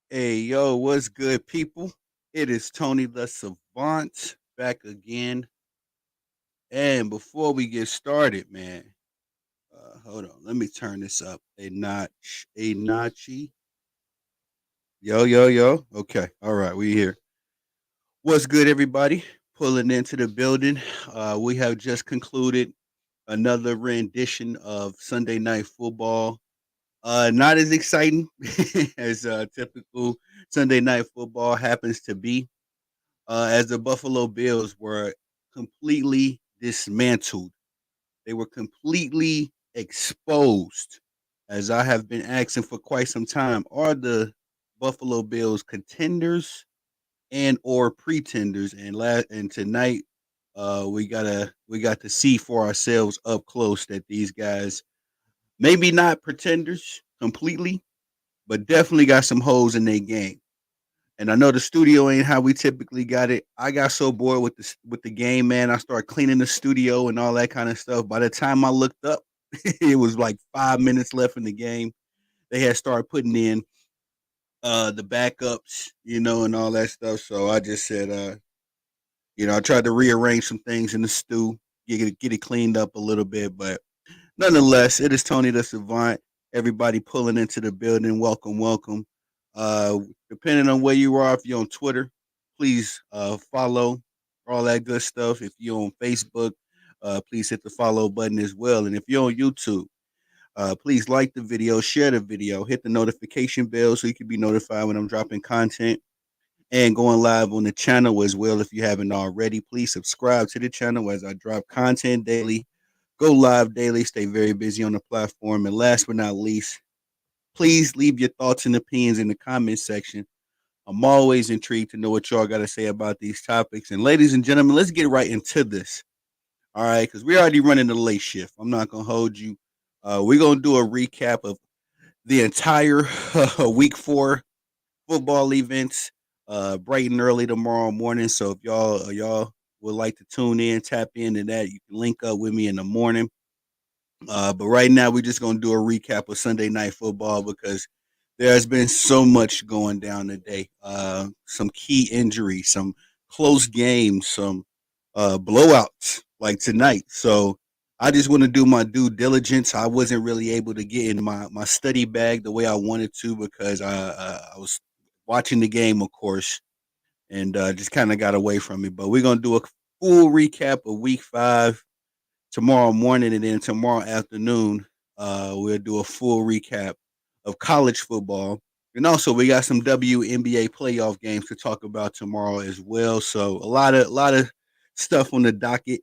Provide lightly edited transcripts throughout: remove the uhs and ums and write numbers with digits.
Hey, yo, what's good, people? It is Tony the Savant back again. And before we get started, man, hold on. Let me turn this up a notch. A notchy. Yo, yo, yo. Okay. All right. We here. What's good, everybody? Pulling into the building. We have just concluded another rendition of Sunday Night Football. Not as exciting as typical Sunday Night Football happens to be. As the Buffalo Bills were completely dismantled. They were completely exposed. As I have been asking for quite some time, are the Buffalo Bills contenders and or pretenders? And tonight, we got to see for ourselves up close that these guys maybe not pretenders completely, but definitely got some holes in their game. And I know the studio ain't how we typically got it. I got so bored with the game, man. I started cleaning the studio and all that kind of stuff. By the time I looked up, it was like 5 minutes left in the game. They had started putting in the backups, and all that stuff. So I just said, I tried to rearrange some things in the stew, get it cleaned up a little bit, but nonetheless, it is Tony the Savant. Everybody pulling into the building. Welcome, welcome. Uh, Depending on where you are, if you're on Twitter, please follow all that good stuff. If you're on Facebook, please hit the follow button as well. And if you're on YouTube, please like the video, share the video, hit the notification bell so you can be notified when I'm dropping content and going live on the channel as well. If you haven't already, please subscribe to the channel as I drop content daily, go live daily, stay very busy on the platform. And last but not least, please leave your thoughts and opinions in the comment section. I'm always intrigued to know what y'all got to say about these topics. And ladies and gentlemen, let's get right into this. All right, because we're already running the late shift. I'm not going to hold you. We're going to do a recap of the entire week 4 football events bright and early tomorrow morning. So if y'all would like to tune in, tap into that, you can link up with me in the morning. But right now, we're just going to do a recap of Sunday Night Football because there has been so much going down today. Some key injuries, some close games, some blowouts like tonight. So I just want to do my due diligence. I wasn't really able to get in my study bag the way I wanted to because I was watching the game, of course, and just kind of got away from it. But we're going to do a full recap of week 5 tomorrow morning, and then tomorrow afternoon, we'll do a full recap of college football. And also, we got some WNBA playoff games to talk about tomorrow as well. So a lot of stuff on the docket.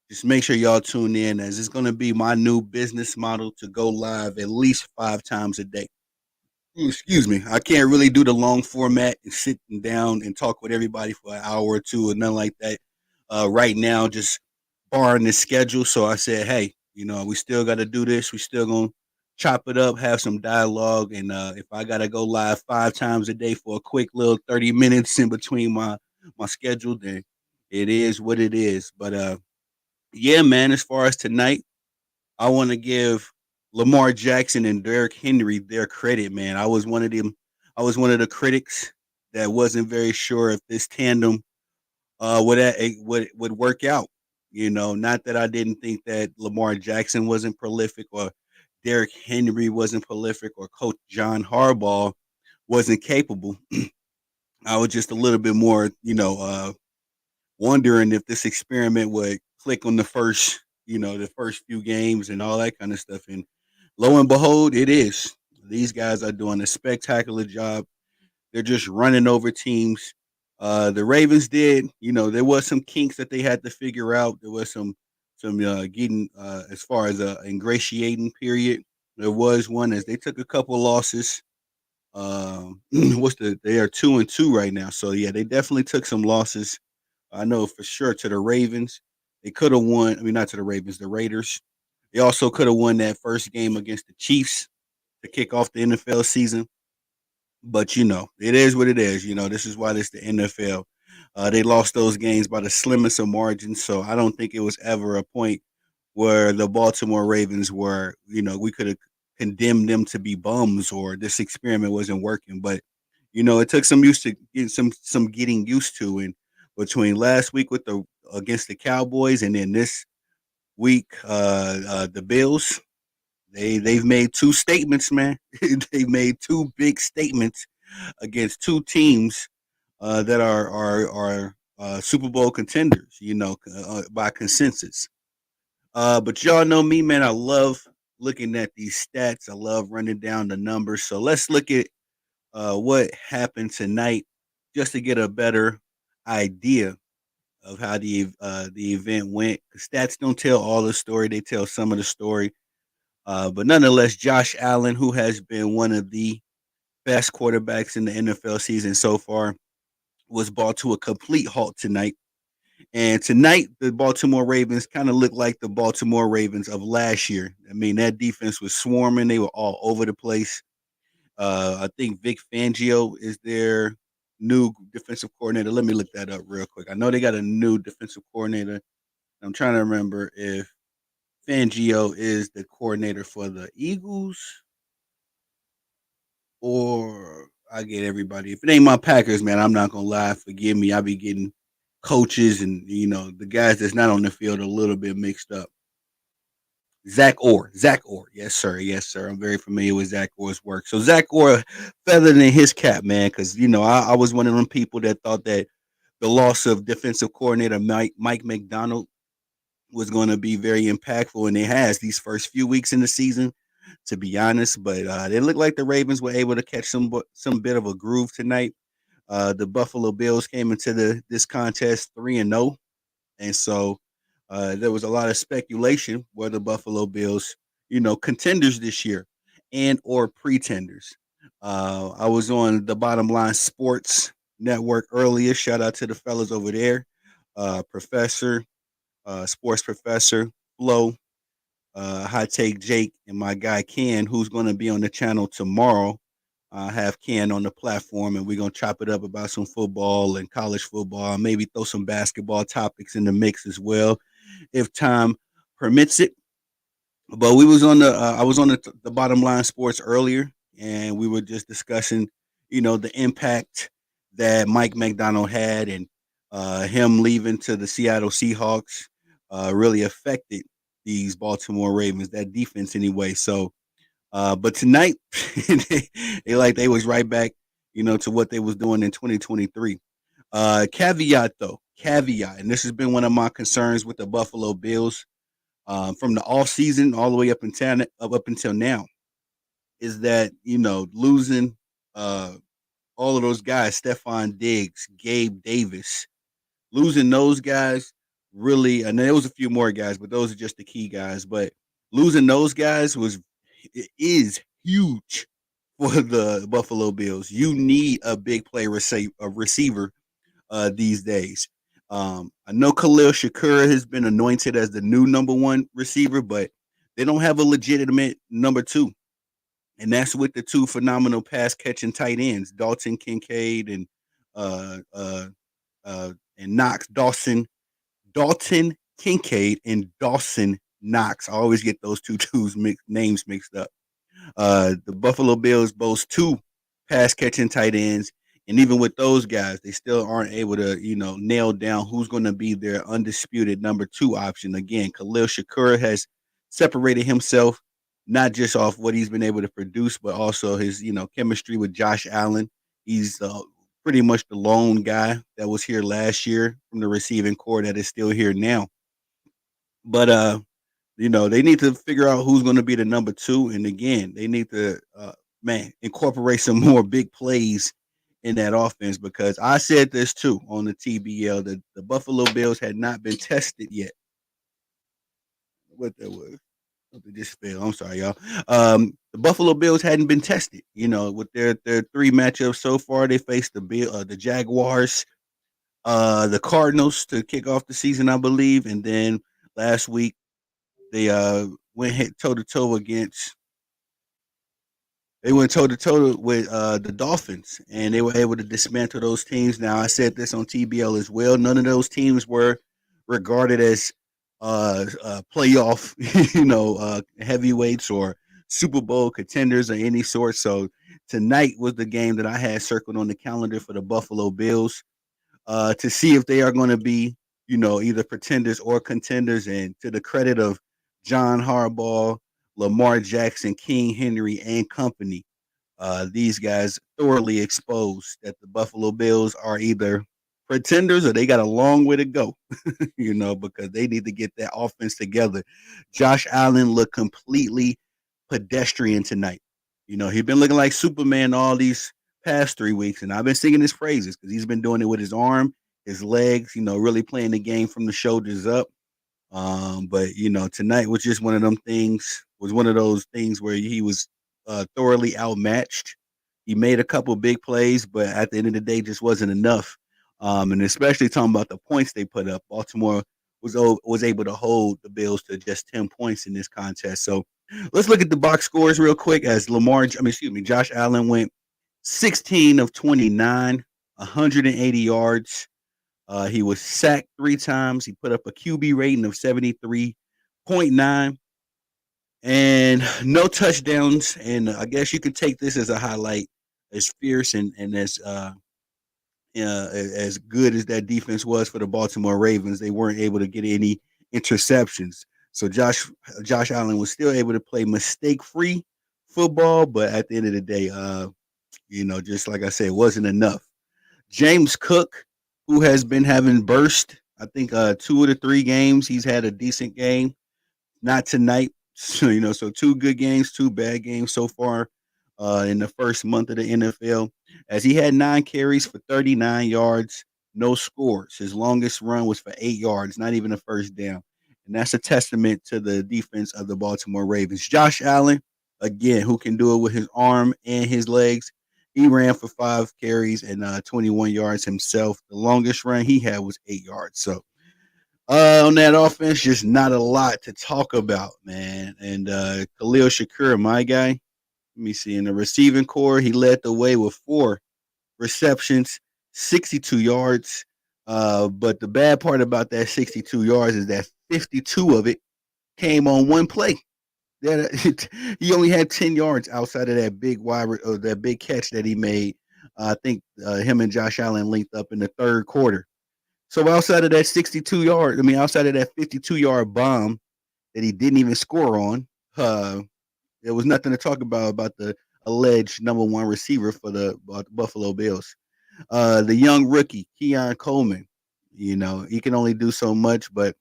Just make sure y'all tune in, as it's going to be my new business model to go live at least 5 times a day. Excuse me. I can't really do the long format and sitting down and talk with everybody for an hour or two or nothing like that. Right now, just barring the schedule. So I said, hey, we still got to do this. We still gonna chop it up, have some dialogue, and if I gotta go live 5 times a day for a quick little 30 minutes in between my schedule, then it is what it is. But yeah, man. As far as tonight, I want to give Lamar Jackson and Derrick Henry their credit, man. I was one of them. I was one of the critics that wasn't very sure if this tandem would work out. Not that I didn't think that Lamar Jackson wasn't prolific or Derrick Henry wasn't prolific or Coach John Harbaugh wasn't capable. I was just a little bit more, wondering if this experiment would click on the first few games and all that kind of stuff. And lo and behold, it is. These guys are doing a spectacular job. They're just running over teams. The Ravens did, there was some kinks that they had to figure out. There was some getting as far as a ingratiating period. There was one as they took a couple losses. They are 2-2 right now. So yeah, they definitely took some losses. I know for sure to the Ravens. They could have won. I mean, not to the Ravens, the Raiders. They also could have won that first game against the Chiefs to kick off the NFL season. But it is what it is. This is why this the NFL. They lost those games by the slimmest of margins. So I don't think it was ever a point where the Baltimore Ravens we could have condemned them to be bums or this experiment wasn't working. But It took some used to get some getting used to, and between last week with the against the Cowboys and then this week, the Bills, they've made two statements, man. They've made two big statements against two teams that are Super Bowl contenders. By consensus. But y'all know me, man. I love looking at these stats. I love running down the numbers. So let's look at what happened tonight, just to get a better idea of how the event went. Stats don't tell all the story; they tell some of the story. But nonetheless, Josh Allen, who has been one of the best quarterbacks in the NFL season so far, was brought to a complete halt tonight. And tonight, the Baltimore Ravens kind of looked like the Baltimore Ravens of last year. I mean, that defense was swarming; they were all over the place. I think Vic Fangio is their new defensive coordinator. Let me look that up real quick. I know they got a new defensive coordinator. I'm trying to remember if Fangio is the coordinator for the Eagles or I get everybody. If it ain't my Packers, man, I'm not gonna lie. Forgive me. I be getting coaches and the guys that's not on the field a little bit mixed up. Zach Orr, yes sir, yes sir. I'm very familiar with Zach Orr's work. So Zach Orr feathered in his cap, man, because I was one of them people that thought that the loss of defensive coordinator Mike McDonald was going to be very impactful, and it has these first few weeks in the season, to be honest. But it looked like the Ravens were able to catch some bit of a groove tonight. The Buffalo Bills came into this contest 3-0, and so there was a lot of speculation where the Buffalo Bills, contenders this year and or pretenders. I was on the Bottom Line Sports Network earlier. Shout out to the fellas over there, Professor, Sports Professor Flo, High Take Jake, and my guy Ken, who's going to be on the channel tomorrow. I have Ken on the platform, and we're going to chop it up about some football and college football, and maybe throw some basketball topics in the mix as well, if time permits it. But we was on the I was on the Bottom Line Sports earlier, and we were just discussing, the impact that Mike McDonald had, and him leaving to the Seattle Seahawks really affected these Baltimore Ravens, that defense anyway. So, but tonight they was right back, to what they was doing in 2023. Caveat, and this has been one of my concerns with the Buffalo Bills from the off season all the way up until now, is that losing all of those guys, Stephon Diggs, Gabe Davis, losing those guys really, and there was a few more guys, but those are just the key guys. But losing those guys is huge for the Buffalo Bills. You need a big play receiver these days. I know Khalil Shakur has been anointed as the new number one receiver, but they don't have a legitimate number two. And that's with the two phenomenal pass catching tight ends, Dalton Kincaid uh, uh, and Knox Dalton Kincaid and Dawson Knox. I always get those two names mixed up. The Buffalo Bills boast two pass catching tight ends. And even with those guys, they still aren't able to, nail down who's going to be their undisputed number two option. Again, Khalil Shakur has separated himself not just off what he's been able to produce, but also his, chemistry with Josh Allen. He's pretty much the lone guy that was here last year from the receiving core that is still here now. But they need to figure out who's going to be the number two, and again, they need to incorporate some more big plays in that offense, because I said this too on the TBL that the Buffalo Bills had not been tested yet. What that was. It just failed. I'm sorry, y'all. The Buffalo Bills hadn't been tested. With their three matchups so far, they faced the Jaguars, the Cardinals to kick off the season, I believe, and then last week they went toe to toe against. They went toe to toe with the Dolphins, and they were able to dismantle those teams. Now, I said this on TBL as well. None of those teams were regarded as playoff, heavyweights or Super Bowl contenders of any sort. So Tonight was the game that I had circled on the calendar for the Buffalo Bills to see if they are going to be, either pretenders or contenders. And to the credit of John Harbaugh, Lamar Jackson, King Henry, and company, these guys thoroughly exposed that the Buffalo Bills are either pretenders or they got a long way to go, because they need to get that offense together. Josh Allen looked completely pedestrian tonight. He's been looking like Superman all these past 3 weeks, and I've been singing his praises because he's been doing it with his arm, his legs, really playing the game from the shoulders up. But tonight was just one of them things. Was one of those things where he was thoroughly outmatched. He made a couple big plays, but at the end of the day, just wasn't enough. And especially talking about the points they put up, Baltimore was able to hold the Bills to just 10 points in this contest. So let's look at the box scores real quick. As Josh Allen went 16 of 29, 180 yards. He was sacked 3 times. He put up a QB rating of 73.9 and no touchdowns. And I guess you could take this as a highlight, as fierce and as good as that defense was for the Baltimore Ravens. They weren't able to get any interceptions. So Josh Allen was still able to play mistake-free football, but at the end of the day, just like I said, it wasn't enough. James Cook, who has been having burst, I think 2 of the 3 games, he's had a decent game. Not tonight. So 2 good games, 2 bad games so far in the first month of the NFL, as he had 9 carries for 39 yards, no scores. His longest run was for 8 yards, not even a first down. And that's a testament to the defense of the Baltimore Ravens. Josh Allen, again, who can do it with his arm and his legs. He ran for 5 carries and 21 yards himself. The longest run he had was 8 yards. So on that offense, just not a lot to talk about, man. And Khalil Shakur, my guy, let me see. In the receiving core, he led the way with 4 receptions, 62 yards. But the bad part about that 62 yards is that 52 of it came on one play. He only had 10 yards outside of that that big catch that he made. I think him and Josh Allen linked up in the third quarter. So outside of that 52-yard bomb that he didn't even score on, there was nothing to talk about the alleged number 1 receiver for the Buffalo Bills. The young rookie, Keon Coleman, he can only do so much, but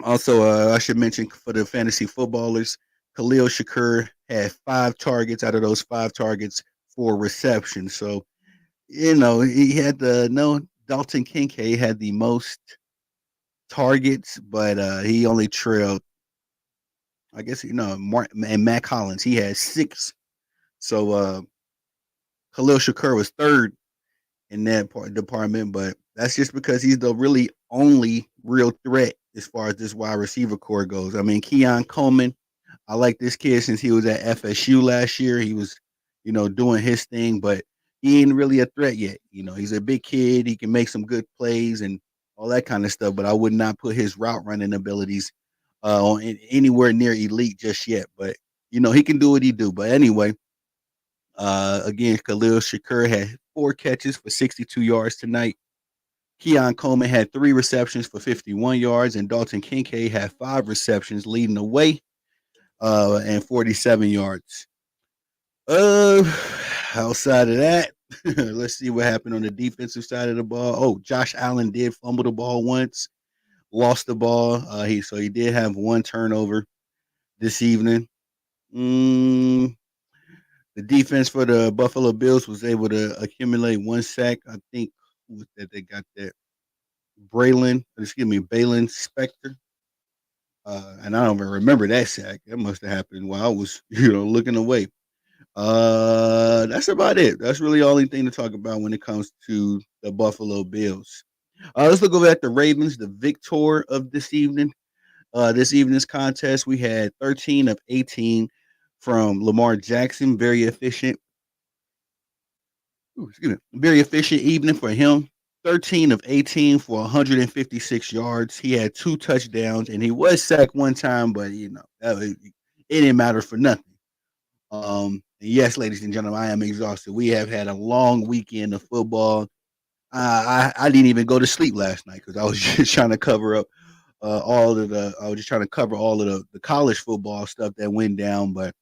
also I should mention for the fantasy footballers, Khalil Shakur had 5 targets. Out of those 5 targets, 4 receptions. So, he had Dalton Kincaid had the most targets, but he only trailed, I guess, and Matt Collins. He had 6. So Khalil Shakur was 3rd in that department, but that's just because he's the really only real threat as far as this wide receiver core goes. I mean, Keon Coleman, I like this kid since he was at FSU last year. He was, doing his thing, but he ain't really a threat yet. He's a big kid. He can make some good plays and all that kind of stuff, but I would not put his route running abilities on anywhere near elite just yet. But, he can do what he do. But anyway, again, Khalil Shakur had 4 catches for 62 yards tonight. Keon Coleman had 3 receptions for 51 yards, and Dalton Kincaid had 5 receptions, leading the way, and 47 yards. Outside of that, let's see what happened on the defensive side of the ball. Oh, Josh Allen did fumble the ball once, lost the ball. He did have 1 turnover this evening. The defense for the Buffalo Bills was able to accumulate 1 sack. I think that they got that Balin Spector. And I don't even remember that sack. That must have happened while I was, looking away. That's about it. That's really the only thing to talk about when it comes to the Buffalo Bills. Let's look over at the Ravens, the victor of this evening. This evening's contest, we had 13 of 18 from Lamar Jackson. Very efficient. Very efficient evening for him. 13 of 18 for 156 yards. He had 2 touchdowns, and he was sacked 1 time, but it didn't matter for nothing. And yes, ladies and gentlemen, I am exhausted. We have had a long weekend of football. I didn't even go to sleep last night because I was just trying to cover up all of the. I was just trying to cover all of the college football stuff that went down. But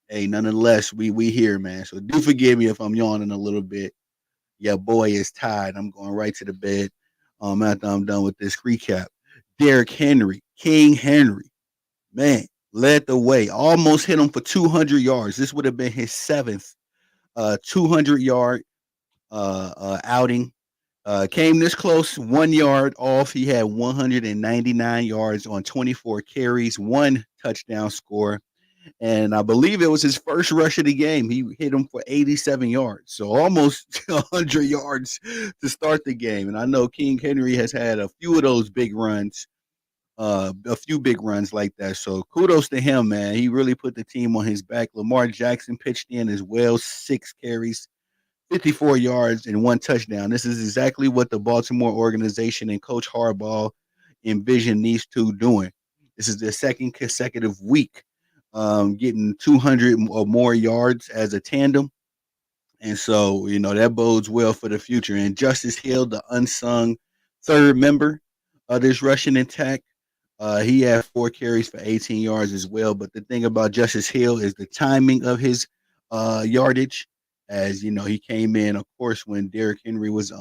hey, nonetheless, we here, man. So do forgive me if I'm yawning a little bit. Your boy is tired. I'm going right to the bed. After I'm done with this recap, Derrick Henry, King Henry, man, led the way. Almost hit him for 200 yards. This would have been his seventh 200-yard outing. Came this close, 1 yard off. He had 199 yards on 24 carries, one touchdown score. And I believe it was his first rush of the game. He hit him for 87 yards, so almost 100 yards to start the game. And I know King Henry has had a few of those big runs, a few big runs like that. So kudos to him, man. He really put the team on his back. Lamar Jackson pitched in as well, 6 carries, 54 yards, and one touchdown. This is exactly what the Baltimore organization and Coach Harbaugh envision these two doing. This is their second consecutive week getting 200 or more yards as a tandem. And so, that bodes well for the future. And Justice Hill, the unsung third member of this Russian attack, he had 4 carries for 18 yards as well. But the thing about Justice Hill is the timing of his yardage. As he came in, of course, when Derrick Henry was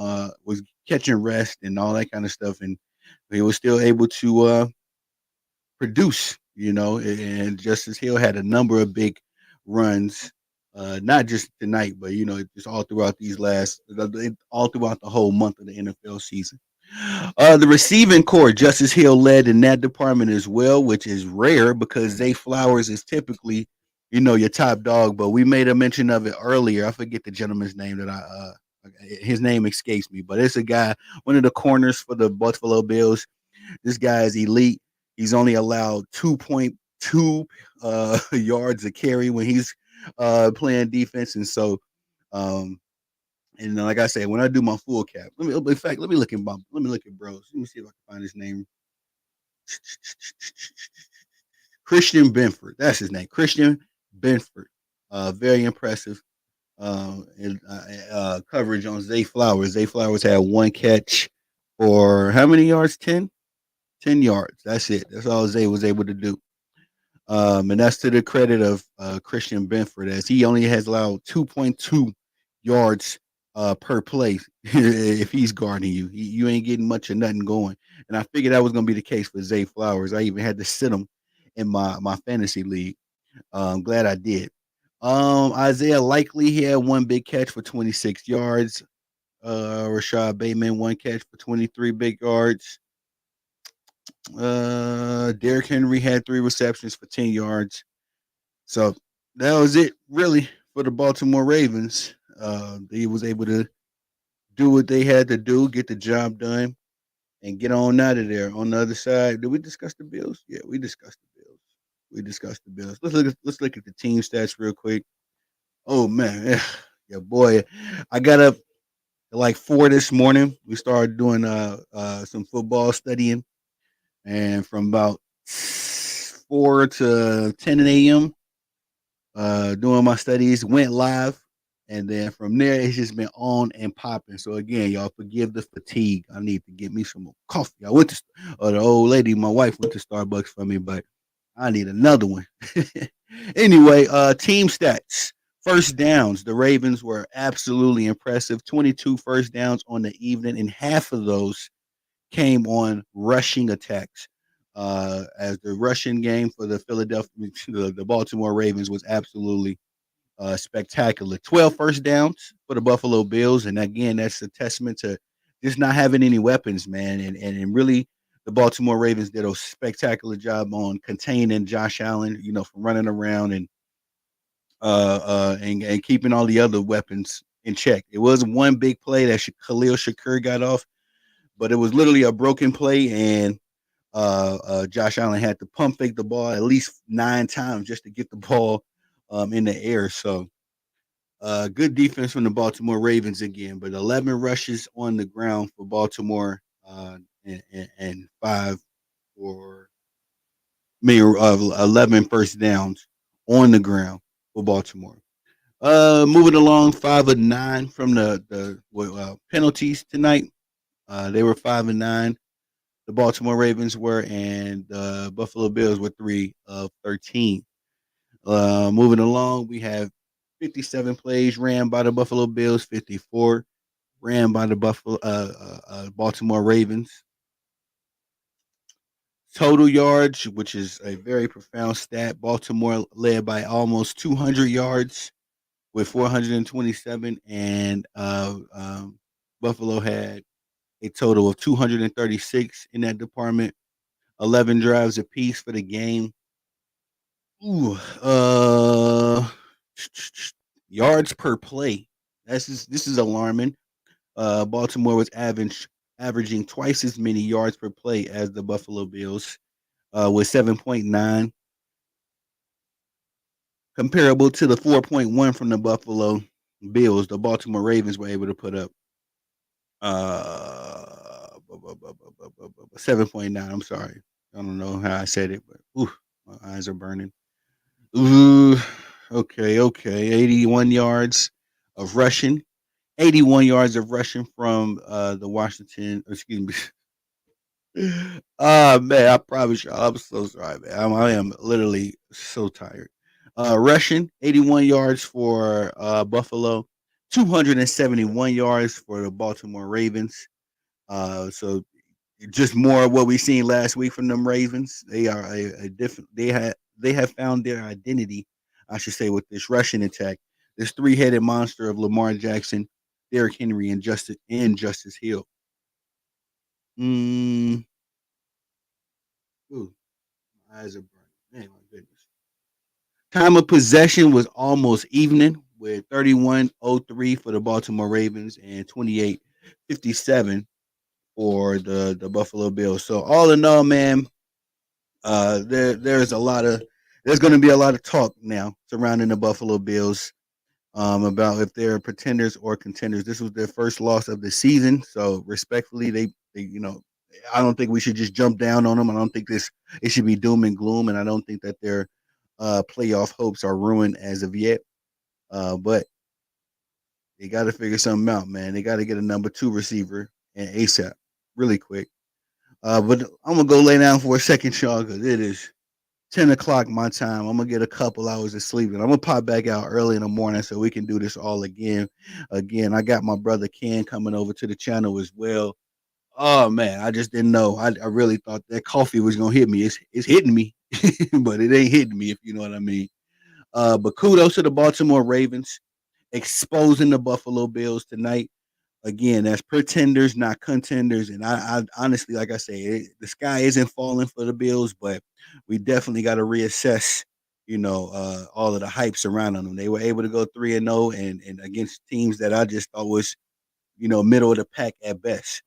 catching rest and all that kind of stuff, and he was still able to produce. And Justice Hill had a number of big runs, not just tonight, but just all throughout all throughout the whole month of the NFL season. The receiving core, Justice Hill led in that department as well, which is rare because Zay Flowers is typically, your top dog. But we made a mention of it earlier. I forget the gentleman's name his name escapes me, but it's a guy, one of the corners for the Buffalo Bills. This guy is elite. He's only allowed 2.2 yards a carry when he's playing defense, and so. And like I said, when I do my full cap, in fact, let me look at bros. Let me see if I can find his name. Christian Benford. That's his name. Christian Benford. Very impressive coverage on Zay Flowers. Zay Flowers had one catch for how many yards? 10? 10 yards. That's it. That's all Zay was able to do. And that's to the credit of Christian Benford, as he only has allowed 2.2 yards per play if he's guarding you. You ain't getting much of nothing going. And I figured that was going to be the case for Zay Flowers. I even had to sit him in my fantasy league. I'm glad I did. Isaiah Likely, he had one big catch for 26 yards. Rashad Bateman, one catch for 23 big yards. Derrick Henry had 3 receptions for 10 yards. So that was it, really, for the Baltimore Ravens. They was able to do what they had to do, get the job done, and get on out of there. On the other side, did we discuss the Bills? Yeah, we discussed the Bills. We discussed the Bills. Let's look at the team stats real quick. Oh man, yeah, boy, I got up at like 4 this morning. We started doing some football studying, and from about 4 to 10 a.m. Doing my studies, went live, and then from there it's just been on and popping. So again, y'all forgive the fatigue. I need to get me some more coffee. I went to the old lady, my wife went to Starbucks for me, but I need another one. Anyway, team stats. First downs, the Ravens were absolutely impressive. 22 first downs on the evening, and half of those came on rushing attacks. As the rushing game for the Baltimore Ravens was absolutely spectacular. 12 first downs for the Buffalo Bills, and again, that's a testament to just not having any weapons, man. And really, the Baltimore Ravens did a spectacular job on containing Josh Allen, from running around and keeping all the other weapons in check. It was one big play that Khalil Shakur got off, but it was literally a broken play, and Josh Allen had to pump fake the ball at least 9 times just to get the ball in the air. So good defense from the Baltimore Ravens again, but 11 rushes on the ground for Baltimore and 5 for 11 first downs on the ground. for Baltimore. Moving along, 5 of 9 from the penalties tonight. They were 5 of 9. The Baltimore Ravens were, and the Buffalo Bills were 3 of 13. Moving along, we have 57 plays ran by the Buffalo Bills, 54 ran by the Baltimore Ravens. Total yards, which is a very profound stat. Baltimore led by almost 200 yards with 427, and Buffalo had a total of 236 in that department. 11 drives apiece for the game. Ooh, yards per play. This is alarming. Baltimore was averaging twice as many yards per play as the Buffalo Bills, with 7.9, comparable to the 4.1 from the Buffalo Bills. The Baltimore Ravens were able to put up 7.9. I'm sorry, I don't know how I said it, but my eyes are burning. Ooh, okay. 81 yards of rushing. 81 yards of rushing from the Washington. Excuse me. Man, I promise you, I'm so sorry, man. I am literally so tired. Rushing 81 yards for Buffalo, 271 yards for the Baltimore Ravens. So just more of what we seen last week from them Ravens. They are a different. They have found their identity, I should say, with this rushing attack. This three-headed monster of Lamar Jackson, Derrick Henry, and Justice Hill. Mm, ooh, my eyes are burning. Man, my goodness. Time of possession was almost evening with 31:03 for the Baltimore Ravens and 28:57 for the Buffalo Bills. So all in all, man, there's going to be a lot of talk now surrounding the Buffalo Bills, about if they're pretenders or contenders. This was their first loss of the season, so respectfully, they I don't think we should just jump down on them. I don't think it should be doom and gloom, and I don't think that their playoff hopes are ruined as of yet. But they got to figure something out, man. They got to get a number 2 receiver and ASAP, really quick. But I'm gonna go lay down for a second, y'all, because it is 10 o'clock my time. I'm gonna get a couple hours of sleep, and I'm gonna pop back out early in the morning so we can do this all again. Again, I got my brother Ken coming over to the channel as well. Oh man, I just didn't know. I really thought that coffee was gonna hit me. It's hitting me, but it ain't hitting me, if you know what I mean. But kudos to the Baltimore Ravens exposing the Buffalo Bills tonight. Again, that's pretenders, not contenders. And I honestly, like I say, the sky isn't falling for the Bills, but we definitely got to reassess, all of the hype surrounding them. They were able to go 3-0 and against teams that I just thought was, middle of the pack at best.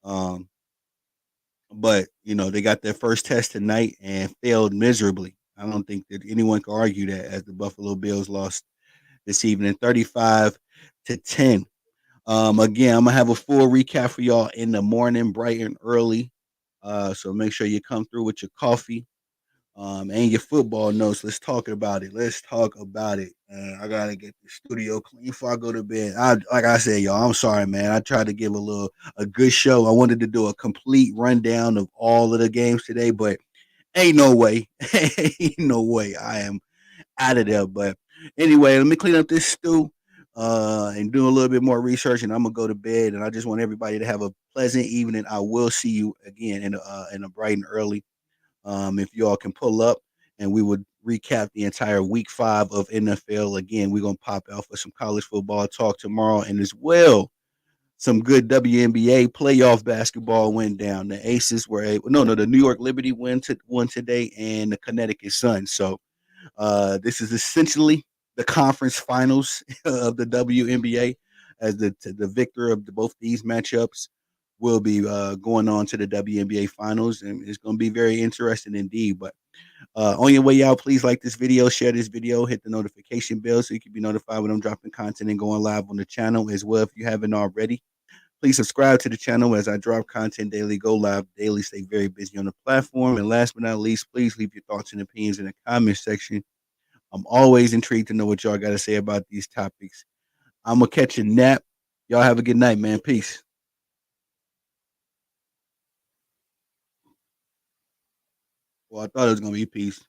Um, but they got their first test tonight and failed miserably. I don't think that anyone can argue that, as the Buffalo Bills lost this evening, 35-10. Again, I'm gonna have a full recap for y'all in the morning, bright and early. So make sure you come through with your coffee, and your football notes. Let's talk about it. I gotta get the studio clean before I go to bed. Like I said, y'all, I'm sorry, man. I tried to give a good show. I wanted to do a complete rundown of all of the games today, but ain't no way, ain't no way. I am out of there. But anyway, let me clean up this stew, and do a little bit more research, and I'm gonna go to bed. And I just want everybody to have a pleasant evening. I will see you again in a bright and early. If y'all can pull up, and we would recap the entire week 5 of NFL. Again, we're gonna pop out for some college football talk tomorrow, and as well some good WNBA playoff basketball went down. The Aces were the New York Liberty won today, and the Connecticut Sun. So this is essentially the conference finals of the WNBA, as the victor of both these matchups will be going on to the WNBA finals, and it's going to be very interesting indeed. But on your way out, please like this video, share this video, hit the notification bell so you can be notified when I'm dropping content and going live on the channel as well. If you haven't already, please subscribe to the channel as I drop content daily, go live daily, stay very busy on the platform. And last but not least, please leave your thoughts and opinions in the comment section I'm always intrigued to know what y'all got to say about these topics. I'm gonna catch a nap. Y'all have a good night, man. Peace. Well, I thought it was gonna be peace.